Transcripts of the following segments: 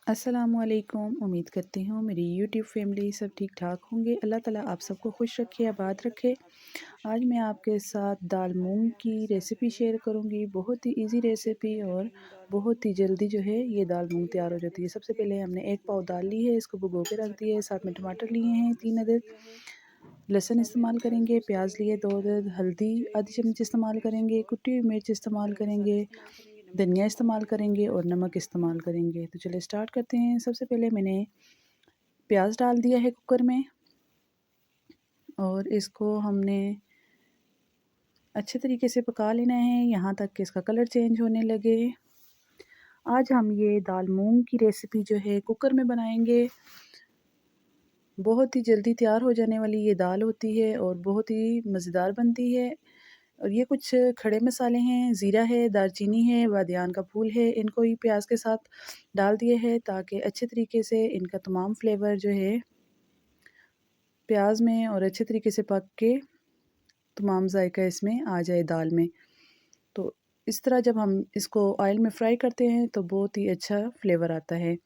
अस्सलामुअलैकुम। उम्मीद करती हूँ मेरी यूट्यूब फैमिली सब ठीक ठाक होंगे। अल्लाह ताला आप सबको खुश रखे, आबाद रखे। आज मैं आपके साथ दाल मूंग की रेसिपी शेयर करूँगी। बहुत ही इजी रेसिपी और बहुत ही जल्दी जो है ये दाल मूंग तैयार हो जाती है। सबसे पहले हमने एक पाव दाल ली है, इसको भिगो के रख दिया है। साथ में टमाटर लिए हैं 3 अदद, लहसुन इस्तेमाल करेंगे, प्याज लिए 2 अदद, हल्दी आधी चम्मच इस्तेमाल करेंगे, कुटी हुई मिर्च इस्तेमाल करेंगे, धनिया इस्तेमाल करेंगे और नमक इस्तेमाल करेंगे। तो चलिए स्टार्ट करते हैं। सबसे पहले मैंने प्याज डाल दिया है कुकर में और इसको हमने अच्छे तरीके से पका लेना है यहाँ तक कि इसका कलर चेंज होने लगे। आज हम ये दाल मूंग की रेसिपी जो है कुकर में बनाएंगे। बहुत ही जल्दी तैयार हो जाने वाली ये दाल होती है और बहुत ही मज़ेदार बनती है। और ये कुछ खड़े मसाले हैं, ज़ीरा है, दालचीनी है, बादियान का फूल है, इनको ही प्याज के साथ डाल दिए है ताकि अच्छे तरीके से इनका तमाम फ्लेवर जो है प्याज में और अच्छे तरीके से पक के तमाम जायका इसमें आ जाए दाल में। तो इस तरह जब हम इसको ऑयल में फ्राई करते हैं तो बहुत ही अच्छा फ्लेवर आता है।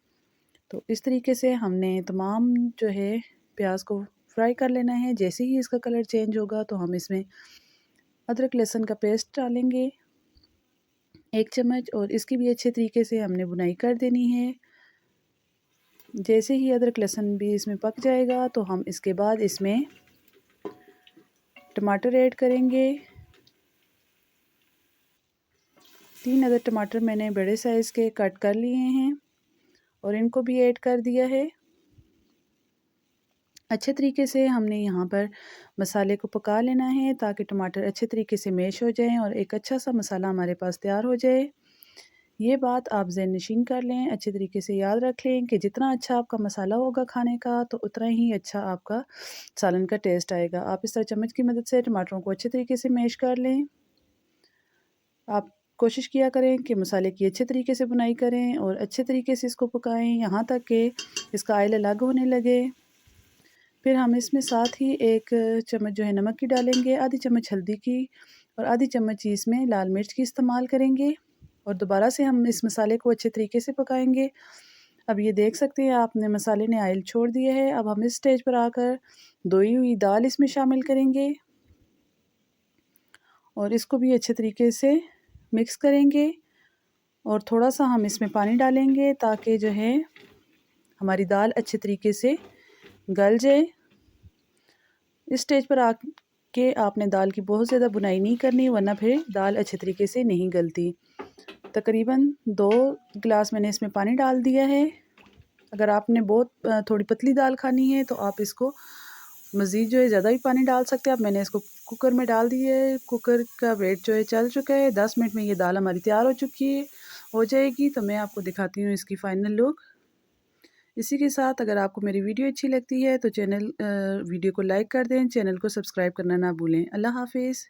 तो इस तरीके से हमने तमाम जो है प्याज को फ्राई कर लेना है। जैसे ही इसका कलर चेंज होगा तो हम इसमें अदरक लहसुन का पेस्ट डालेंगे 1 चम्मच और इसकी भी अच्छे तरीके से हमने भुनाई कर देनी है। जैसे ही अदरक लहसुन भी इसमें पक जाएगा तो हम इसके बाद इसमें टमाटर ऐड करेंगे। 3 अदद टमाटर मैंने बड़े साइज़ के कट कर लिए हैं और इनको भी ऐड कर दिया है। अच्छे तरीके से हमने यहाँ पर मसाले को पका लेना है ताकि टमाटर अच्छे तरीके से मैश हो जाएं और एक अच्छा सा मसाला हमारे पास तैयार हो जाए। ये बात आप ज़हन नशीन कर लें, अच्छे तरीके से याद रख लें कि जितना अच्छा आपका मसाला होगा खाने का तो उतना ही अच्छा आपका सालन का टेस्ट आएगा। आप इस तरह चम्मच की मदद से टमाटरों को अच्छे तरीके से मैश कर लें। आप कोशिश किया करें कि मसाले की अच्छे तरीके से बुनाई करें और अच्छे तरीके से इसको पकाएं यहाँ तक कि इसका ऑयल अलग होने लगे। फिर हम इसमें साथ ही 1 चम्मच जो है नमक की डालेंगे, आधी चम्मच हल्दी की और आधी चम्मच ही इसमें लाल मिर्च की इस्तेमाल करेंगे और दोबारा से हम इस मसाले को अच्छे तरीके से पकाएंगे। अब ये देख सकते हैं आपने मसाले ने ऑयल छोड़ दिया है। अब हम इस स्टेज पर आकर धोई हुई दाल इसमें शामिल करेंगे और इसको भी अच्छे तरीके से मिक्स करेंगे और थोड़ा सा हम इसमें पानी डालेंगे ताकि जो है हमारी दाल अच्छे तरीके से गल जाए। इस स्टेज पर आके आपने दाल की बहुत ज़्यादा बुनाई नहीं करनी वरना फिर दाल अच्छे तरीके से नहीं गलती। तकरीबन 2 गिलास मैंने इसमें पानी डाल दिया है। अगर आपने बहुत थोड़ी पतली दाल खानी है तो आप इसको मज़ीद जो है ज़्यादा भी पानी डाल सकते हैं। अब मैंने इसको कुकर में डाल दिया है। कुकर का वेट जो है चल चुका है। 10 मिनट में ये दाल हमारी तैयार हो चुकी है, हो जाएगी। तो मैं आपको दिखाती हूँ इसकी फ़ाइनल लुक। इसी के साथ अगर आपको मेरी वीडियो अच्छी लगती है तो वीडियो को लाइक कर दें, चैनल को सब्सक्राइब करना ना भूलें। अल्लाह हाफ़िज़।